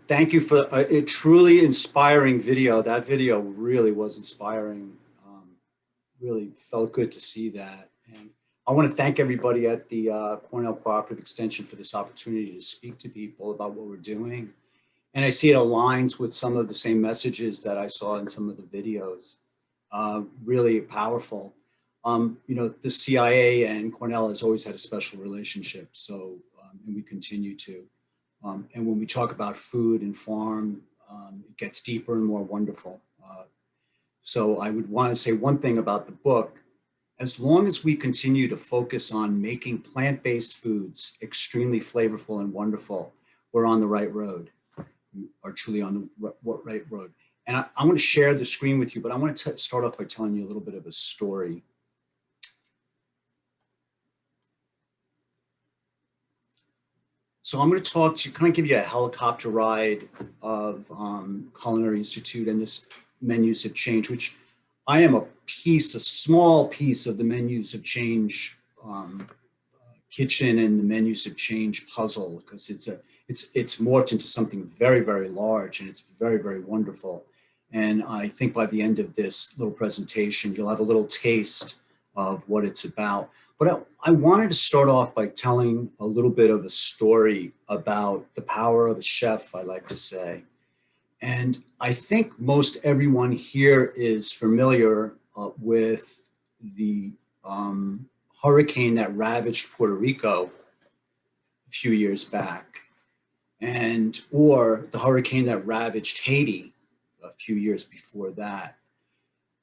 thank you for a truly inspiring video. That video really was inspiring. Really felt good to see that. And I want to thank everybody at the Cornell Cooperative Extension for this opportunity to speak to people about what we're doing. And I see it aligns with some of the same messages that I saw in some of the videos. Really powerful. The CIA and Cornell has always had a special relationship, so and we continue to. And when we talk about food and farm, it gets deeper and more wonderful. So I would want to say one thing about the book. As long as we continue to focus on making plant-based foods extremely flavorful and wonderful, we're on the right road. We are truly on the right road. And I want to share the screen with you, but I want to start off by telling you a little bit of a story. So I'm going to talk to you, kind of give you a helicopter ride of Culinary Institute and this Menus of Change, which I am a small piece of the Menus of Change kitchen and the Menus of Change puzzle, because it's morphed into something very, very large, and it's very, very wonderful. And I think by the end of this little presentation, you'll have a little taste of what it's about. But I wanted to start off by telling a little bit of a story about the power of a chef, I like to say. And I think most everyone here is familiar with the hurricane that ravaged Puerto Rico a few years back, or the hurricane that ravaged Haiti a few years before that.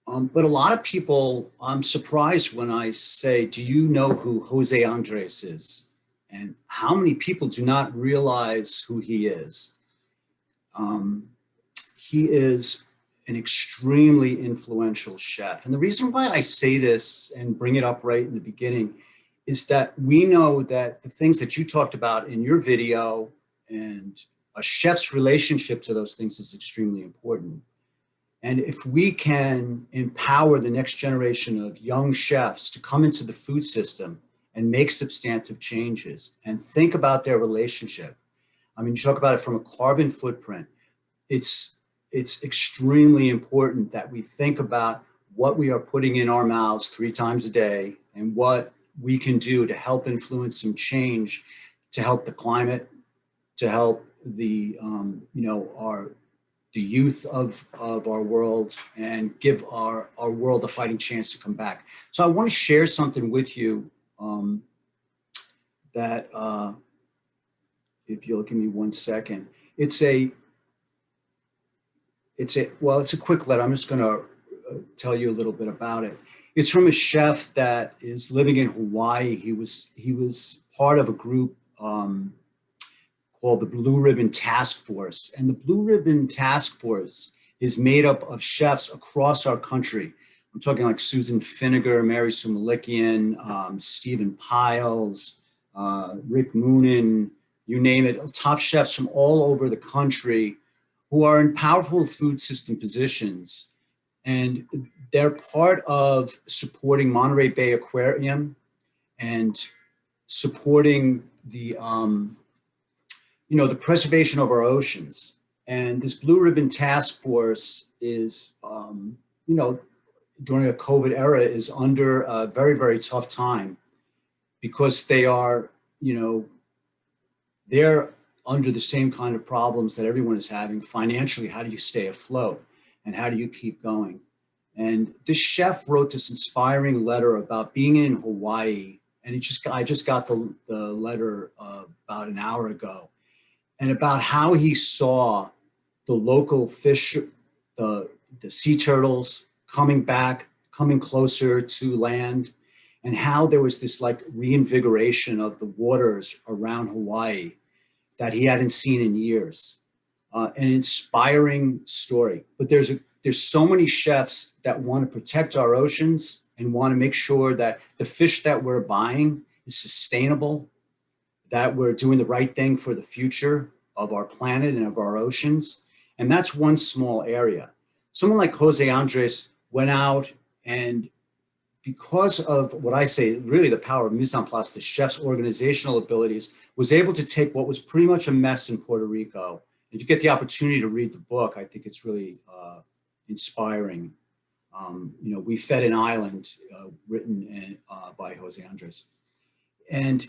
But a lot of people, I'm surprised when I say, do you know who Jose Andres is? And how many people do not realize who he is? He is an extremely influential chef. And the reason why I say this and bring it up right in the beginning is that we know that the things that you talked about in your video and a chef's relationship to those things is extremely important. And if we can empower the next generation of young chefs to come into the food system and make substantive changes and think about their relationship. I mean, you talk about it from a carbon footprint. It's extremely important that we think about what we are putting in our mouths 3 times a day and what we can do to help influence some change, to help the climate, to help the the youth of our world, and give our world a fighting chance to come back. So I want to share something with you that, if you'll give me 1 second, it's a quick letter. I'm just going to tell you a little bit about it. It's from a chef that is living in Hawaii. He was part of a group called the Blue Ribbon Task Force. And the Blue Ribbon Task Force is made up of chefs across our country. I'm talking like Susan Finnegar, Mary Sue Malikian, Stephen Piles, Rick Moonen, you name it, top chefs from all over the country who are in powerful food system positions. And they're part of supporting Monterey Bay Aquarium and supporting the the preservation of our oceans. And this Blue Ribbon Task Force is, during a COVID era, is under a very, very tough time because they are, they're under the same kind of problems that everyone is having financially. How do you stay afloat and how do you keep going? And this chef wrote this inspiring letter about being in Hawaii. And I just got the letter about an hour ago. And about how he saw the local fish, the sea turtles coming back, coming closer to land, and how there was this like reinvigoration of the waters around Hawaii that he hadn't seen in years. An inspiring story. But there's so many chefs that want to protect our oceans and want to make sure that the fish that we're buying is sustainable, that we're doing the right thing for the future of our planet and of our oceans. And that's one small area. Someone like Jose Andres went out, and because of what I say, really the power of mise en place, the chef's organizational abilities, was able to take what was pretty much a mess in Puerto Rico If you get the opportunity to read the book, I think it's really inspiring. We Fed an Island, written by Jose Andres, and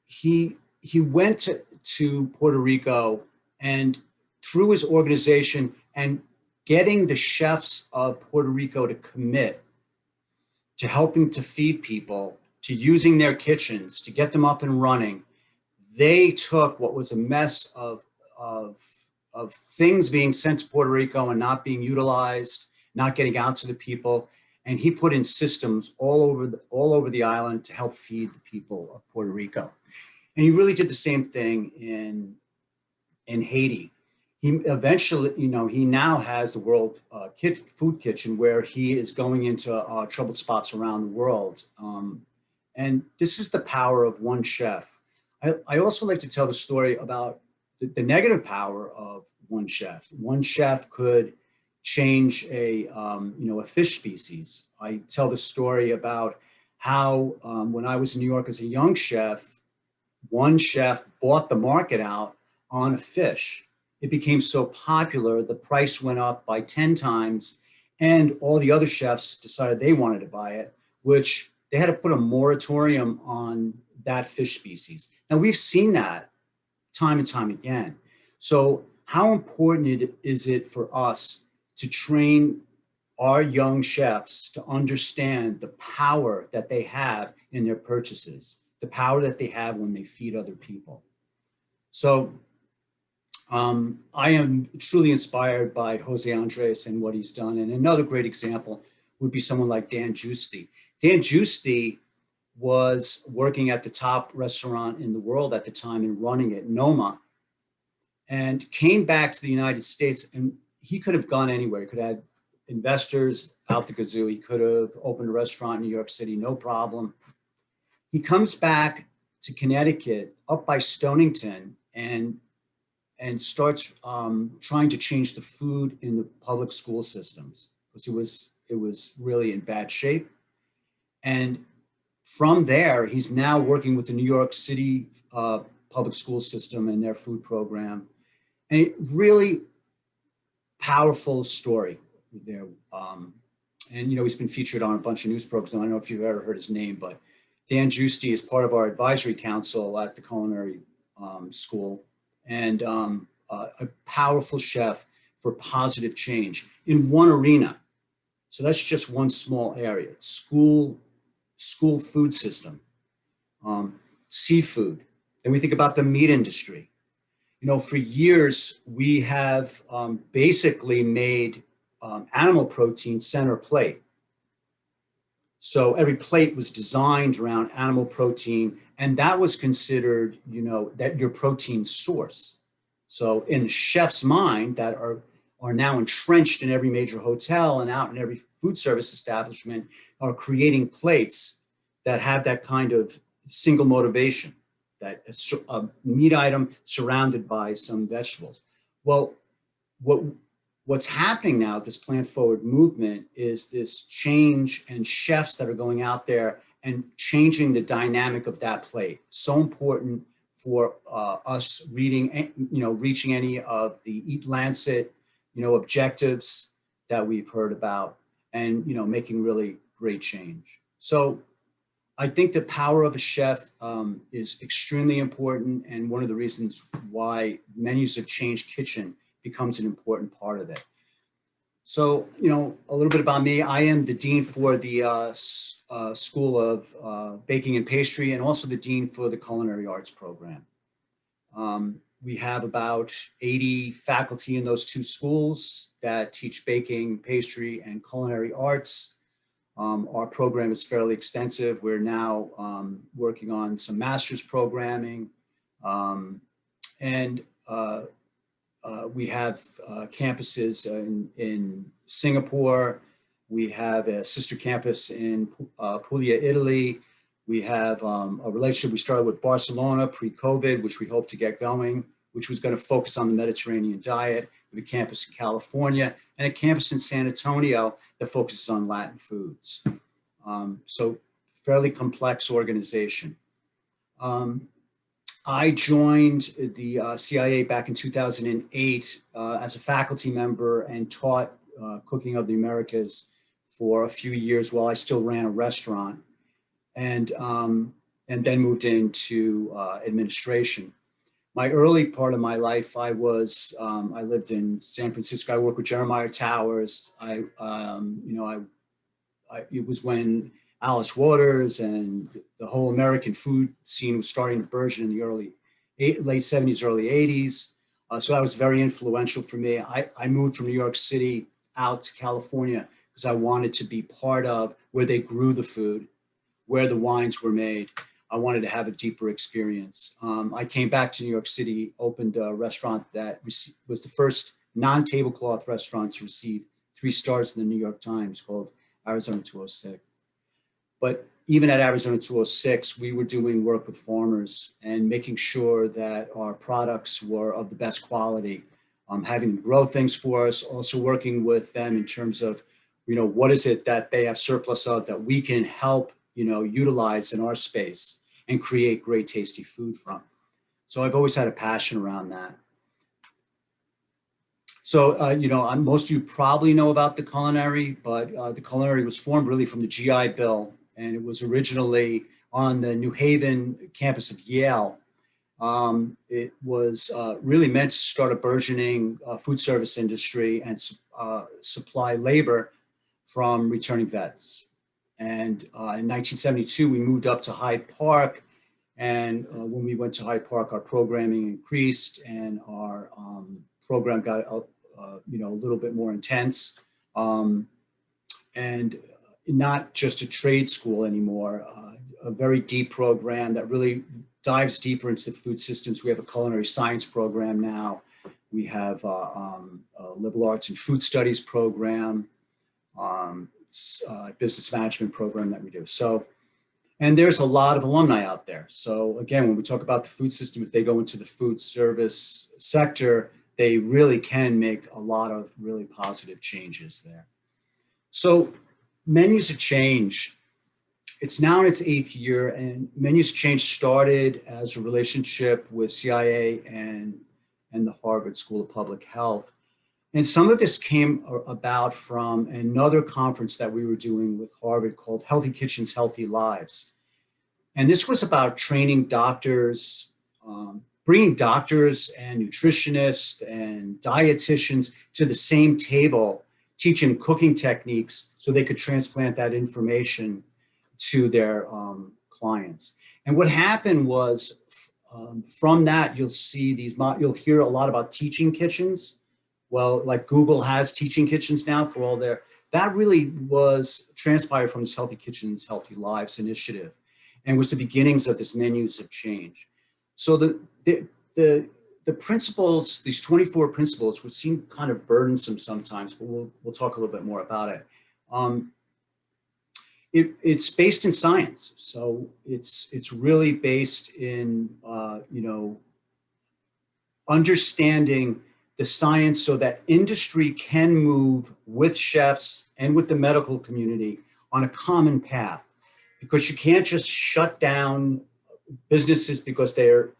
he went to Puerto Rico, and through his organization and getting the chefs of Puerto Rico to commit to helping to feed people, to using their kitchens, to get them up and running, they took what was a mess of things being sent to Puerto Rico and not being utilized, not getting out to the people. And he put in systems all over the island to help feed the people of Puerto Rico. And he really did the same thing in Haiti. He eventually, he now has the World Food Kitchen, where he is going into troubled spots around the world. And this is the power of one chef. I also like to tell the story about the negative power of one chef. One chef could change a fish species. I tell the story about how when I was in New York as a young chef, one chef bought the market out on a fish. It became so popular, the price went up by 10 times, and all the other chefs decided they wanted to buy it, which they had to put a moratorium on that fish species. Now, we've seen that time and time again. So how important is it for us to train our young chefs to understand the power that they have in their purchases, the power that they have when they feed other people? So I am truly inspired by Jose Andres and what he's done. And another great example would be someone like Dan Giusti. Dan Giusti was working at the top restaurant in the world at the time and running it, Noma, and came back to the United States. And he could have gone anywhere. He could have had investors out the kazoo. He could have opened a restaurant in New York City, no problem. He comes back to Connecticut, up by Stonington, and starts trying to change the food in the public school systems, because it was really in bad shape. And from there, he's now working with the New York City public school system and their food program. And it really powerful story there. And he's been featured on a bunch of news programs. I don't know if you've ever heard his name, but Dan Giusti is part of our advisory council at the Culinary School, and a powerful chef for positive change in one arena. So that's just one small area. School food system, seafood. Then we think about the meat industry. For years, we have basically made animal protein center plate. So every plate was designed around animal protein, and that was considered, that your protein source. So in the chef's mind that are now entrenched in every major hotel and out in every food service establishment, are creating plates that have that kind of single motivation, that a meat item surrounded by some vegetables. Well, what's happening now with this plant forward movement is this change, and chefs that are going out there and changing the dynamic of that plate. So important for us reaching any of the Eat Lancet, objectives that we've heard about, and making really great change. So I think the power of a chef is extremely important, and one of the reasons why Menus of Change Kitchen becomes an important part of it. So, a little bit about me. I am the dean for the School of Baking and Pastry, and also the dean for the Culinary Arts program. We have about 80 faculty in those two schools that teach baking, pastry, and culinary arts. Our program is fairly extensive. We're now working on some master's programming, and we have campuses in Singapore. We have a sister campus in Puglia, Italy. We have a relationship we started with Barcelona pre-COVID, which we hope to get going, which was going to focus on the Mediterranean diet. We have a campus in California and a campus in San Antonio that focuses on Latin foods. So fairly complex organization. I joined the CIA back in 2008 as a faculty member and taught cooking of the Americas for a few years while I still ran a restaurant, and then moved into administration. My early part of my life, I lived in San Francisco. I worked with Jeremiah Towers. It was when Alice Waters and the whole American food scene was starting to burgeon in the late 70s, early 80s. So that was very influential for me. I moved from New York City out to California because I wanted to be part of where they grew the food, where the wines were made. I wanted to have a deeper experience. I came back to New York City, opened a restaurant that was the first non-tablecloth restaurant to receive 3 stars in the New York Times, called Arizona 206. But even at Arizona 206, we were doing work with farmers and making sure that our products were of the best quality, having them grow things for us, also working with them in terms of, what is it that they have surplus of that we can help, utilize in our space and create great tasty food from. So I've always had a passion around that. So, most of you probably know about the culinary, but the culinary was formed really from the GI Bill, and it was originally on the New Haven campus of Yale. It was really meant to start a burgeoning food service industry and supply labor from returning vets. And in 1972, we moved up to Hyde Park. And when we went to Hyde Park, our programming increased and our program got a little bit more intense, and not just a trade school anymore, a very deep program that really dives deeper into the food systems. We have a culinary science program now. We have a liberal arts and food studies program, business management program that we do. So, and there's a lot of alumni out there. So again, when we talk about the food system, if they go into the food service sector, they really can make a lot of really positive changes there. So Menus of Change, it's now in its 8th year, and Menus of Change started as a relationship with CIA and the Harvard School of Public Health. And some of this came about from another conference that we were doing with Harvard called Healthy Kitchens, Healthy Lives. And this was about training doctors, bringing doctors and nutritionists and dietitians to the same table, teaching cooking techniques so they could transplant that information to their clients. And what happened was, from that, you'll hear a lot about teaching kitchens. Well, like Google has teaching kitchens now for all that really was transpired from this Healthy Kitchens, Healthy Lives initiative, and was the beginnings of this Menus of Change. So the principles, these 24 principles, would seem kind of burdensome sometimes, but we'll talk a little bit more about it. It's based in science, so it's really based in understanding the science so that industry can move with chefs and with the medical community on a common path, because you can't just shut down businesses because they're,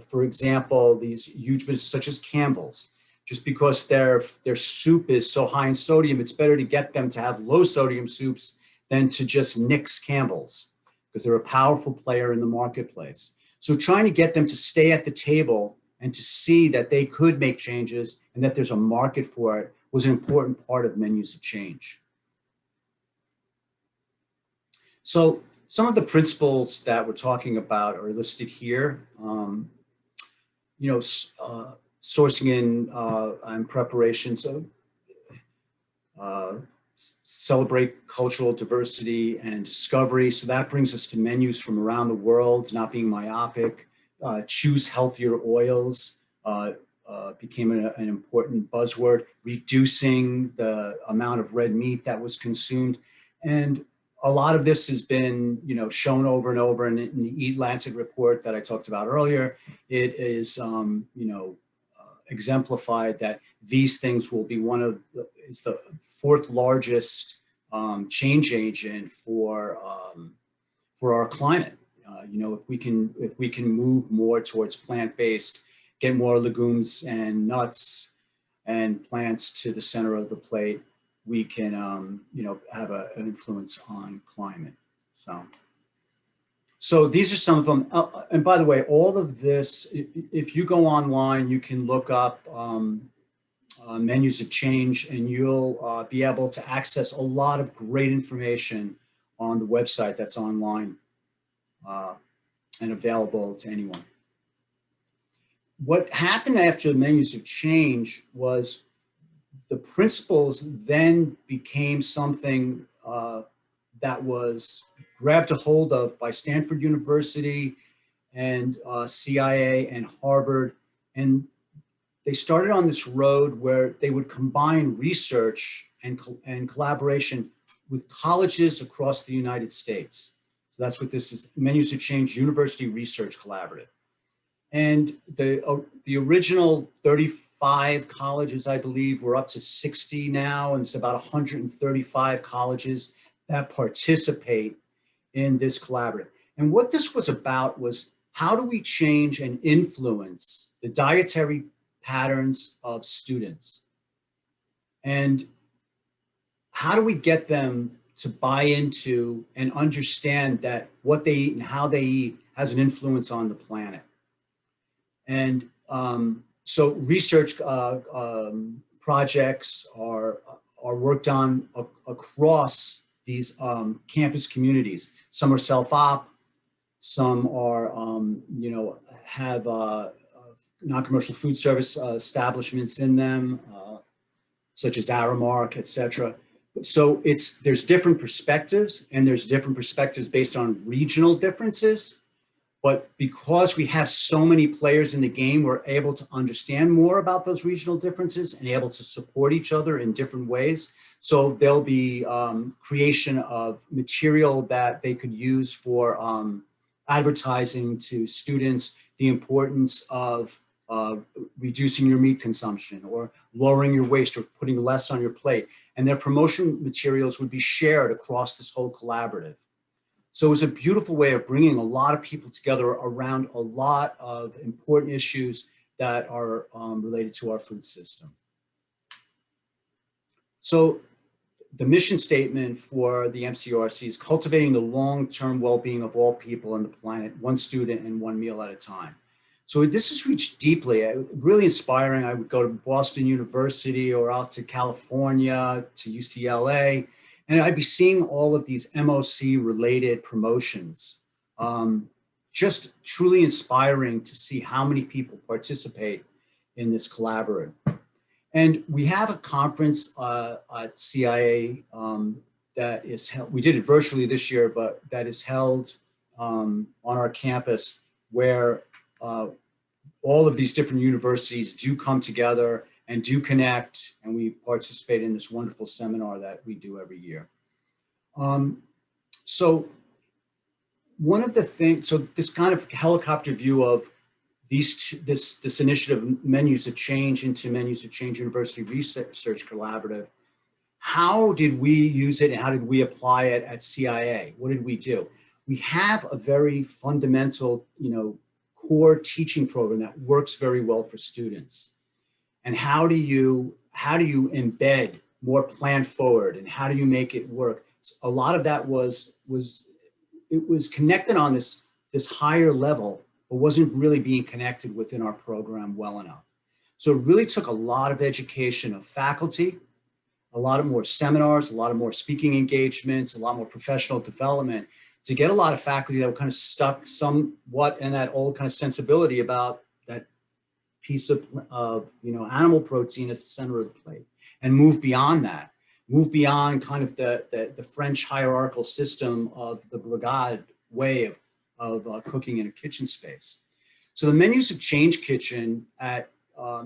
for example, these huge businesses such as Campbell's, just because their soup is so high in sodium, it's better to get them to have low sodium soups than to just nix Campbell's, because they're a powerful player in the marketplace. So trying to get them to stay at the table and to see that they could make changes and that there's a market for it was an important part of Menus of Change. So some of the principles that we're talking about are listed here. Sourcing in and preparation. So celebrate cultural diversity and discovery. So that brings us to menus from around the world, not being myopic. Choose healthier oils became an important buzzword, reducing the amount of red meat that was consumed. And a lot of this has been, shown over and over in the Eat Lancet report that I talked about earlier. It is, exemplified that these things will be it's the 4th largest change agent for our climate. If we can move more towards plant-based, get more legumes and nuts and plants to the center of the plate, we can have an influence on climate. So these are some of them. And by the way, all of this, if you go online, you can look up menus of change, and you'll be able to access a lot of great information on the website that's online and available to anyone. What happened after the menus of change was the principles then became something that was grabbed a hold of by Stanford University and CIA and Harvard. And they started on this road where they would combine research and collaboration with colleges across the United States. So that's what this is, Menus of Change University Research Collaborative. And the original 35 colleges, I believe, we're up to 60 now, and it's about 135 colleges that participate in this collaborative. And what this was about was, how do we change and influence the dietary patterns of students? And how do we get them to buy into and understand that what they eat and how they eat has an influence on the planet? And so research projects are worked on across these campus communities. Some are self-op, some are, have non-commercial food service establishments in them, such as Aramark, et cetera. So there's different perspectives, and there's different perspectives based on regional differences. But because we have so many players in the game, we're able to understand more about those regional differences and able to support each other in different ways. So there'll be creation of material that they could use for advertising to students, the importance of reducing your meat consumption or lowering your waste or putting less on your plate. And their promotion materials would be shared across this whole collaborative. So it was a beautiful way of bringing a lot of people together around a lot of important issues that are related to our food system. So the mission statement for the MCRC is cultivating the long-term well-being of all people on the planet, one student and one meal at a time. So this has reached deeply, really inspiring. I would go to Boston University or out to California, to UCLA, and I'd be seeing all of these MOC-related promotions. Just truly inspiring to see how many people participate in this collaborative. And we have a conference at CIA that is held, we did it virtually this year, but that is held on our campus, where all of these different universities do come together and do connect, and we participate in this wonderful seminar that we do every year. So one of the things, so this kind of helicopter view of this initiative, Menus of Change, into Menus of Change University Research Collaborative, how did we use it and how did we apply it at CIA? What did we do? We have a very fundamental, core teaching program that works very well for students. And how do you embed more plan forward, and how do you make it work? So a lot of that was connected on this higher level, but wasn't really being connected within our program well enough. So it really took a lot of education of faculty, a lot of more seminars, a lot of more speaking engagements, a lot more professional development to get a lot of faculty that were kind of stuck somewhat in that old kind of sensibility about that piece of animal protein as the center of the plate, and move beyond that, move beyond kind of the French hierarchical system of the brigade way of cooking in a kitchen space. So the Menus of Change Kitchen at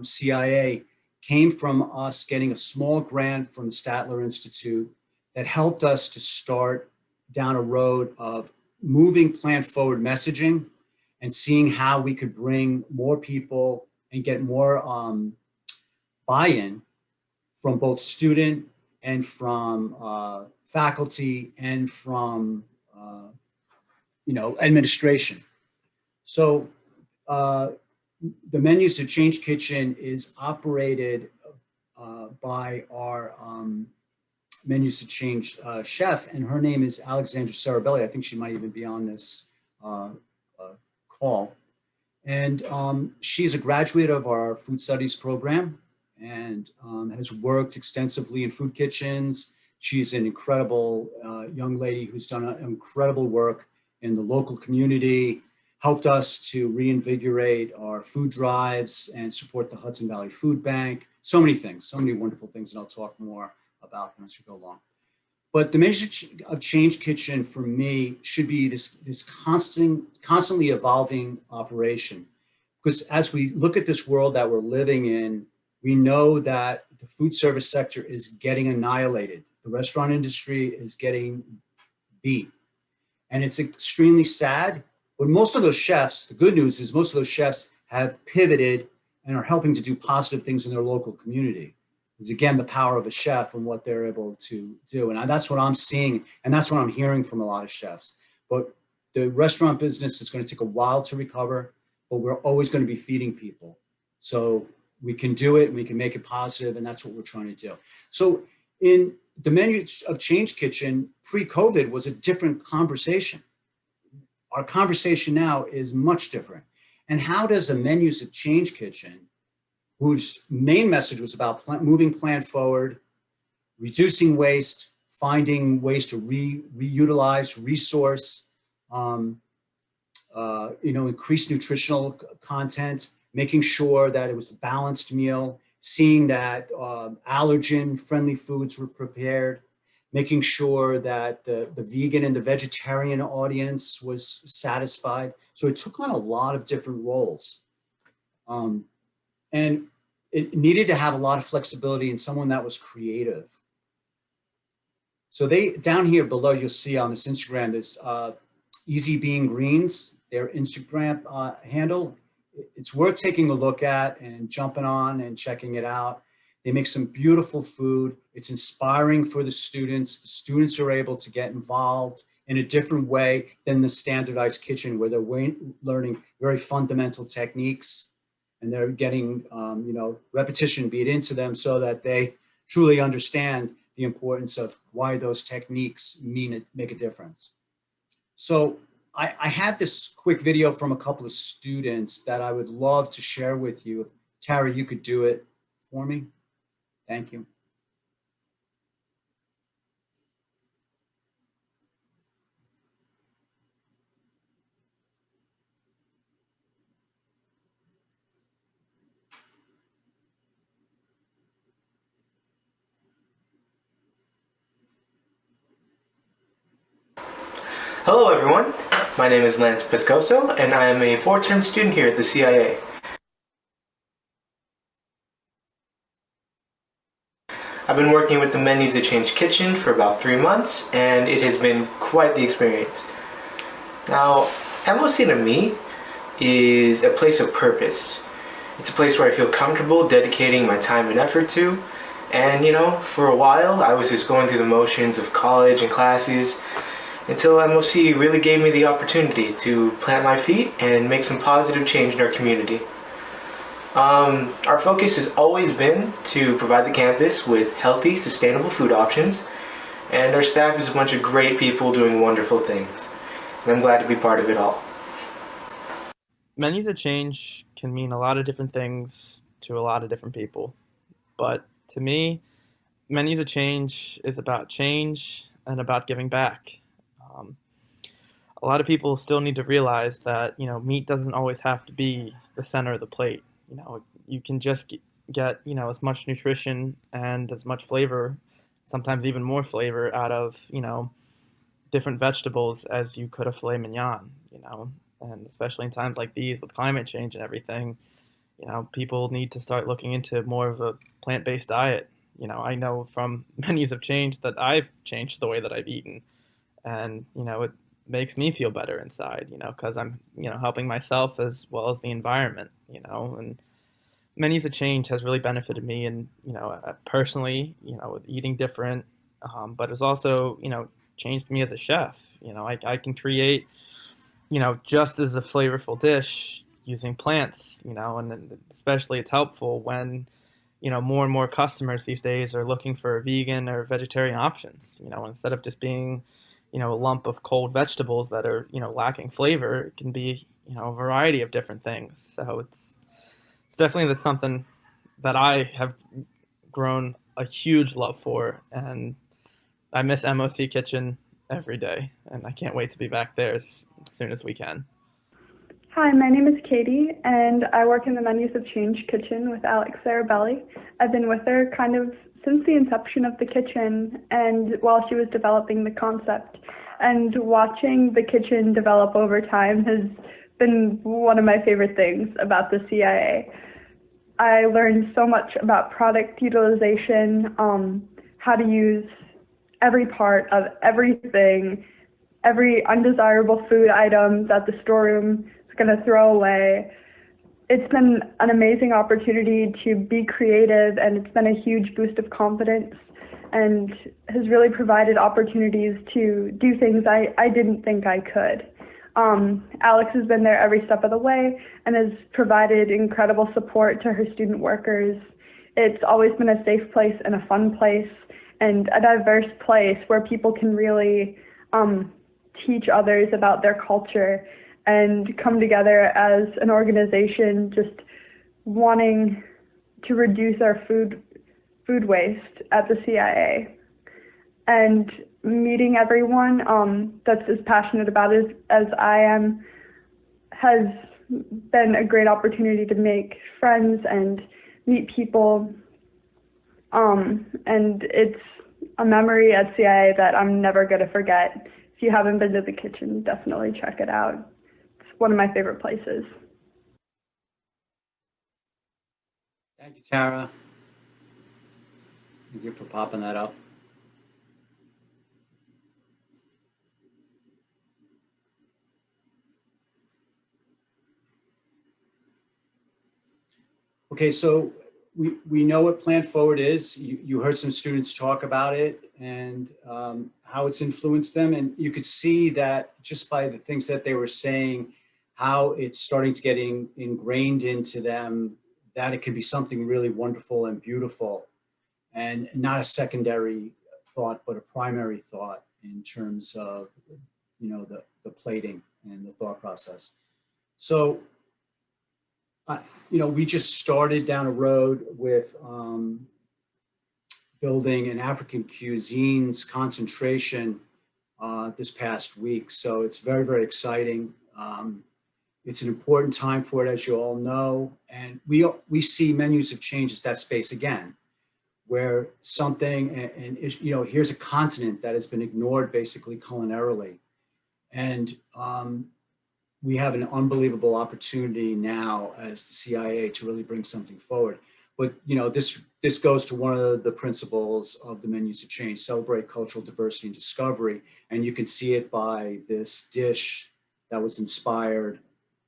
CIA came from us getting a small grant from the Statler Institute that helped us to start down a road of moving plant forward messaging and seeing how we could bring more people and get more buy-in from both student and from faculty and from administration. So the Menus of Change Kitchen is operated by our Menus of Change chef, and her name is Alexandra Sarabelli. I think she might even be on this call. And she's a graduate of our food studies program and has worked extensively in food kitchens. She's an incredible young lady who's done incredible work in the local community, helped us to reinvigorate our food drives and support the Hudson Valley Food Bank. So many things, so many wonderful things, and I'll talk more about them as we go along. But the Menus of Change Kitchen for me should be this constantly evolving operation. Because as we look at this world that we're living in, we know that the food service sector is getting annihilated. The restaurant industry is getting beat. And it's extremely sad. But most of those chefs, the good news is most of those chefs have pivoted and are helping to do positive things in their local community. Is again the power of a chef and what they're able to do. And that's what I'm seeing, and that's what I'm hearing from a lot of chefs. But the restaurant business is going to take a while to recover, but we're always going to be feeding people. So we can do it, and we can make it positive, and that's what we're trying to do. So in the Menus of Change Kitchen, pre-COVID was a different conversation. Our conversation now is much different. And how does a Menus of Change Kitchen, whose main message was about moving plant forward, reducing waste, finding ways to reutilize, resource, increase nutritional content, making sure that it was a balanced meal, seeing that allergen-friendly foods were prepared, making sure that the vegan and the vegetarian audience was satisfied. So it took on a lot of different roles. And it needed to have a lot of flexibility and someone that was creative. So down here below, you'll see on this Instagram, this Easy Being Greens, their Instagram handle. It's worth taking a look at and jumping on and checking it out. They make some beautiful food. It's inspiring for the students. The students are able to get involved in a different way than the standardized kitchen, where they're learning very fundamental techniques, and they're getting repetition beat into them so that they truly understand the importance of why those techniques make a difference. So I have this quick video from a couple of students that I would love to share with you. If Tara, you could do it for me. Thank you. Hello everyone, my name is Lance Piscoso and I am a four-term student here at the CIA. I've been working with the Menus of Change Kitchen for about 3 months and it has been quite the experience. Now, MOC to me is a place of purpose. It's a place where I feel comfortable dedicating my time and effort to, and for a while I was just going through the motions of college and classes, until MOC really gave me the opportunity to plant my feet and make some positive change in our community. Our focus has always been to provide the campus with healthy, sustainable food options, and our staff is a bunch of great people doing wonderful things, and I'm glad to be part of it all. Menus of change can mean a lot of different things to a lot of different people, but to me, menus of change is about change and about giving back. A lot of people still need to realize that meat doesn't always have to be the center of the plate. You can just get as much nutrition and as much flavor, sometimes even more flavor out of different vegetables as you could a filet mignon. And especially in times like these with climate change and everything, people need to start looking into more of a plant-based diet. I know from Menus of Change that I've changed the way that I've eaten, and it makes me feel better inside, because I'm helping myself as well as the environment, and Menus of Change has really benefited me, and personally, with eating different, but it's also changed me as a chef. I can create just as a flavorful dish using plants, and especially it's helpful when, more and more customers these days are looking for vegan or vegetarian options, instead of just being, a lump of cold vegetables that are, lacking flavor. It can be, a variety of different things. So it's definitely that's something that I have grown a huge love for, and I miss MOC Kitchen every day, and I can't wait to be back there as soon as we can. Hi, my name is Katie, and I work in the Menus of Change kitchen with Alex Sarabelli. I've been with her kind of since the inception of the kitchen and while she was developing the concept. And watching the kitchen develop over time has been one of my favorite things about the CIA. I learned so much about product utilization, how to use every part of everything, every undesirable food item that the storeroom is going to throw away. It's been an amazing opportunity to be creative, and it's been a huge boost of confidence and has really provided opportunities to do things I didn't think I could. Alex has been there every step of the way and has provided incredible support to her student workers. It's always been a safe place and a fun place and a diverse place where people can really teach others about their culture and come together as an organization just wanting to reduce our food waste at the CIA. And meeting everyone that's as passionate about it as I am has been a great opportunity to make friends and meet people. And it's a memory at CIA that I'm never going to forget. If you haven't been to the kitchen, definitely check it out. It's one of my favorite places. Thank you, Tara. Thank you for popping that up. Okay, so we know what Plant Forward is. You heard some students talk about it and how it's influenced them. And you could see that just by the things that they were saying, how it's starting to get ingrained into them, that it can be something really wonderful and beautiful and not a secondary thought, but a primary thought in terms of, the plating and the thought process. So, we just started down a road with building an African cuisines concentration this past week. So it's very, very exciting. It's an important time for it, as you all know. And we see Menus of Change as that space again, where something, and here's a continent that has been ignored basically culinarily. And we have an unbelievable opportunity now as the CIA to really bring something forward. But this goes to one of the principles of the Menus of Change: celebrate cultural diversity and discovery. And you can see it by this dish that was inspired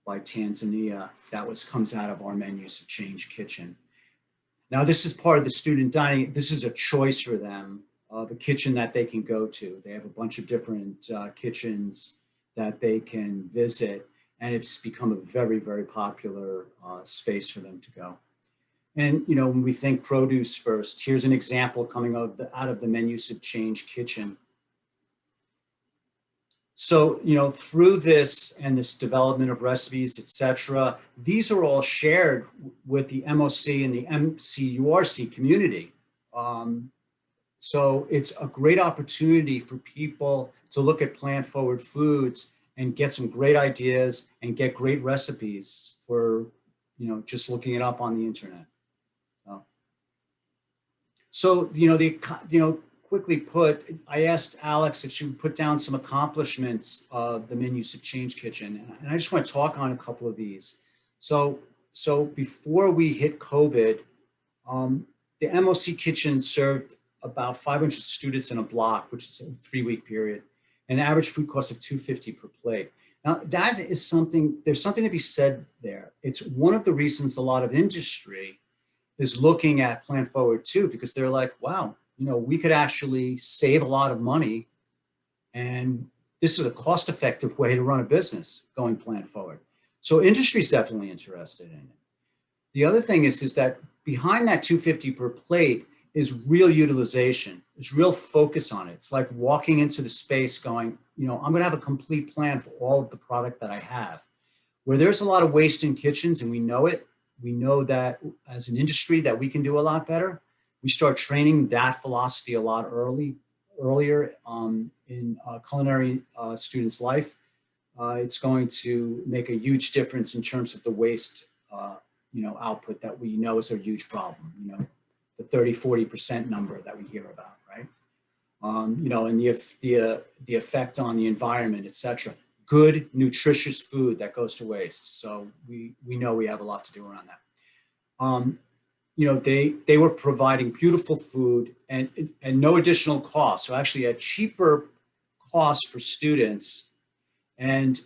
by Tanzania that comes out of our Menus of Change kitchen. Now, this is part of the student dining. This is a choice for them of a kitchen that they can go to. They have a bunch of different kitchens that they can visit, and it's become a very, very popular space for them to go. And when we think produce first, here's an example coming out of the Menus of Change kitchen. So through this and this development of recipes, etc., these are all shared with the MOC and the MCURC community. So it's a great opportunity for people to look at plant forward foods and get some great ideas and get great recipes for, just looking it up on the internet. So, quickly put, I asked Alex if she would put down some accomplishments of the Menus of Change kitchen. And I just want to talk on a couple of these. So before we hit COVID, the MOC kitchen served about 500 students in a block, which is a 3-week period, an average food cost of $2.50 per plate. Now that is there's something to be said there. It's one of the reasons a lot of industry is looking at Plant Forward too, because they're like, wow, we could actually save a lot of money and this is a cost-effective way to run a business going plant forward. So industry is definitely interested in it. The other thing is that behind that 250 per plate is real utilization. There's real focus on it. It's like walking into the space going, you know, I'm going to have a complete plan for all of the product that I have. Where there's a lot of waste in kitchens and we know it, we know that as an industry that we can do a lot better. We start training that philosophy a lot earlier in culinary students' life. It's going to make a huge difference in terms of the waste, output that we know is a huge problem. You know, the 30–40% number that we hear about, right? And the effect on the environment, et cetera. Good, nutritious food that goes to waste. So we know we have a lot to do around that. They were providing beautiful food and no additional cost. So actually a cheaper cost for students. And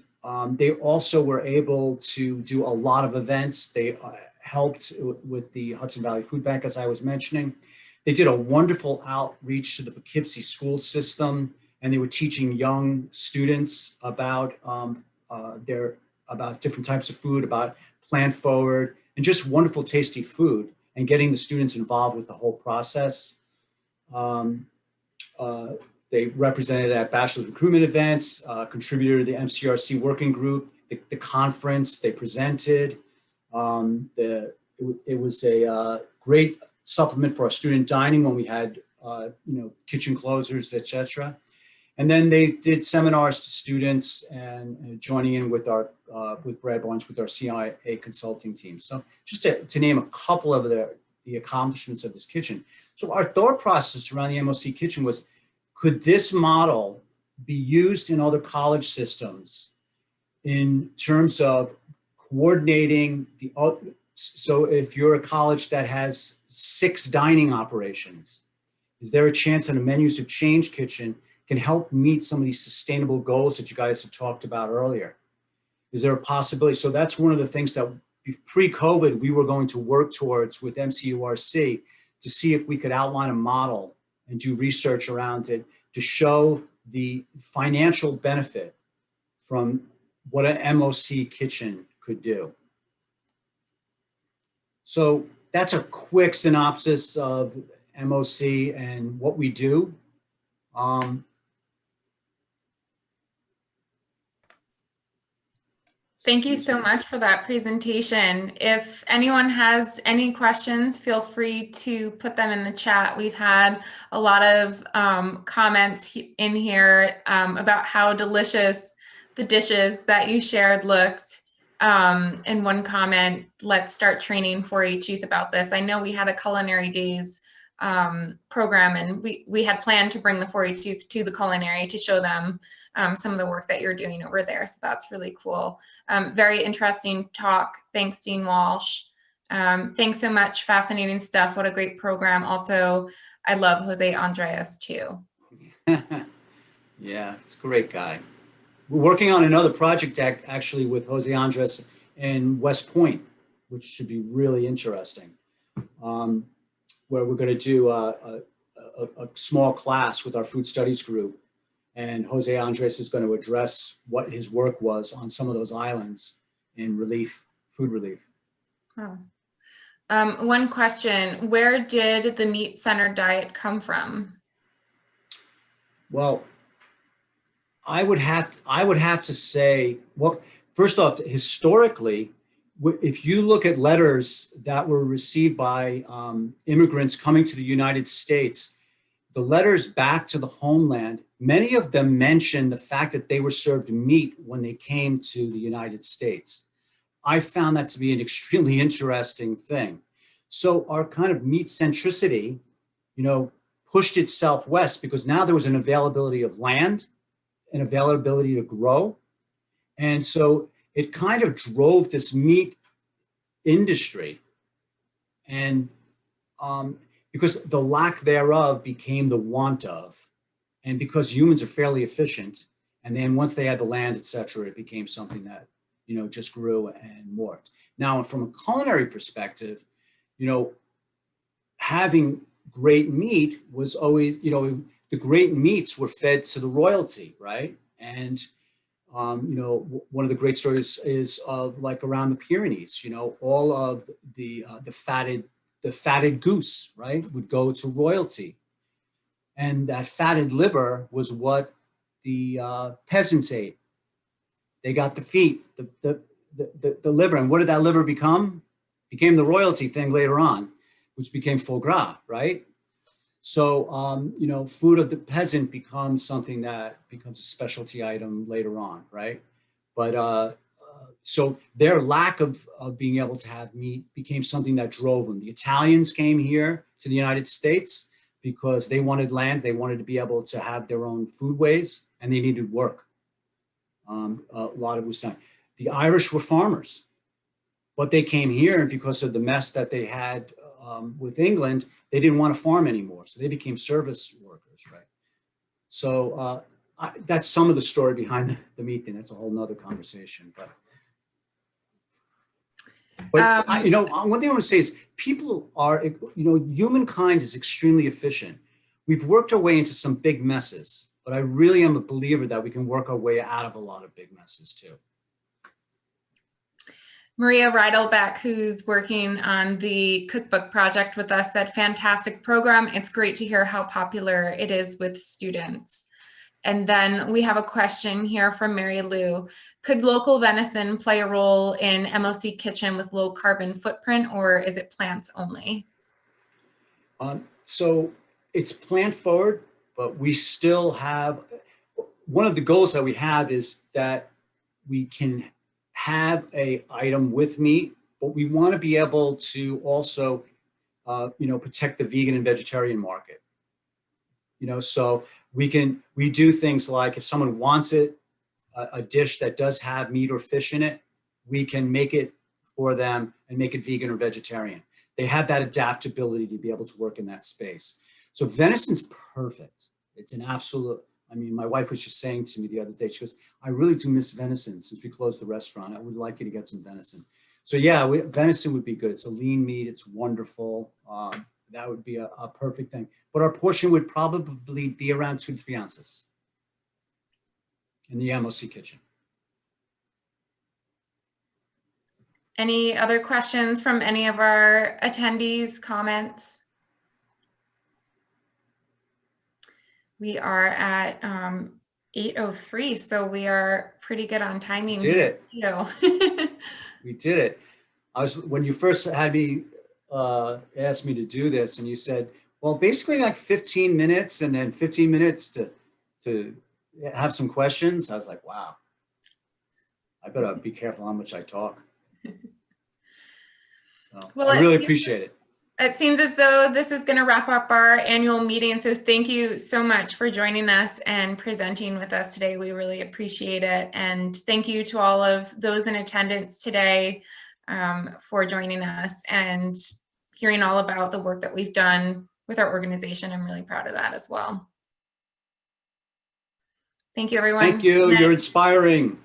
they also were able to do a lot of events. They helped with the Hudson Valley Food Bank, as I was mentioning. They did a wonderful outreach to the Poughkeepsie school system, and they were teaching young students about about different types of food, about plant forward, and just wonderful, tasty food, and getting the students involved with the whole process. They represented at bachelor's recruitment events, contributed to the MCRC working group, the conference. They presented. It was a great supplement for our student dining when we had kitchen closers, etc. And then they did seminars to students and joining in with our with Brad Barnes with our CIA consulting team. So just to name a couple of the accomplishments of this kitchen. So our thought process around the MOC kitchen was, could this model be used in other college systems in terms of coordinating so if you're a college that has 6 dining operations, is there a chance that a menus of change kitchen can help meet some of these sustainable goals that you guys have talked about earlier? Is there a possibility? So that's one of the things that pre-COVID we were going to work towards with MCURC to see if we could outline a model and do research around it to show the financial benefit from what an MOC kitchen could do. So that's a quick synopsis of MOC and what we do. Thank you so much for that presentation. If anyone has any questions, feel free to put them in the chat. We've had a lot of comments in here about how delicious the dishes that you shared looked. And one comment, let's start training 4-H youth about this. I know we had a Culinary Days program, and we had planned to bring the 4-H youth to the culinary to show them some of the work that you're doing over there. So that's really cool. Very interesting talk. Thanks, Dean Walsh. Thanks so much. Fascinating stuff. What a great program. Also, I love Jose Andres too. Yeah, it's a great guy. We're working on another project actually with Jose Andres in West Point, which should be really interesting, where we're going to do a small class with our food studies group. And Jose Andres is going to address what his work was on some of those islands in food relief. Oh. One question, where did the meat-centered diet come from? Well, I would have to say, well, first off, historically, if you look at letters that were received by immigrants coming to the United States, the letters back to the homeland, many of them mention the fact that they were served meat when they came to the United States. I found that to be an extremely interesting thing. So our kind of meat centricity, pushed itself west because now there was an availability of land, an availability to grow. And so it kind of drove this meat industry. And because the lack thereof became the want of, and because humans are fairly efficient, and then once they had the land, et cetera, it became something that, just grew and morphed. Now, from a culinary perspective, having great meat was always, the great meats were fed to the royalty, right? And one of the great stories is of like around the Pyrenees. All of the fatted goose, right, would go to royalty, and that fatted liver was what the peasants ate. They got the feet, the liver, and what did that liver become? Became the royalty thing later on, which became foie gras, right? So, food of the peasant becomes something that becomes a specialty item later on, right? But so their lack of being able to have meat became something that drove them. The Italians came here to the United States because they wanted land, they wanted to be able to have their own foodways, and they needed work. A lot of it was done. The Irish were farmers, but they came here, and because of the mess that they had with England, they didn't want to farm anymore. So they became service workers, right? So that's some of the story behind the meat thing. That's a whole nother conversation. But one thing I want to say is people are, humankind is extremely efficient. We've worked our way into some big messes, but I really am a believer that we can work our way out of a lot of big messes too. Maria Reidelbeck, who's working on the cookbook project with us, said, fantastic program. It's great to hear how popular it is with students. And then we have a question here from Mary Lou. Could local venison play a role in MOC Kitchen with low carbon footprint, or is it plants only? So it's plant forward, but we still have, one of the goals that we have is that we can have a item with meat, but we want to be able to also, protect the vegan and vegetarian market. So we do things like if someone wants it, a dish that does have meat or fish in it, we can make it for them and make it vegan or vegetarian. They have that adaptability to be able to work in that space. So venison's perfect. It's an absolute, my wife was just saying to me the other day, she goes, I really do miss venison since we closed the restaurant. I would like you to get some venison. So yeah, venison would be good. It's a lean meat. It's wonderful. That would be a perfect thing. But our portion would probably be around 2 to 3 ounces in the MOC kitchen. Any other questions from any of our attendees, comments? We are at 8:03, so we are pretty good on timing. We did it. You. We did it. When you first had me asked me to do this, and you said, well, basically like 15 minutes and then 15 minutes to have some questions. I was like, wow, I better be careful how much I talk. So well, I really appreciate it. It seems as though this is going to wrap up our annual meeting. So thank you so much for joining us and presenting with us today. We really appreciate it. And thank you to all of those in attendance today for joining us and hearing all about the work that we've done with our organization. I'm really proud of that as well. Thank you, everyone. Thank you. You're inspiring.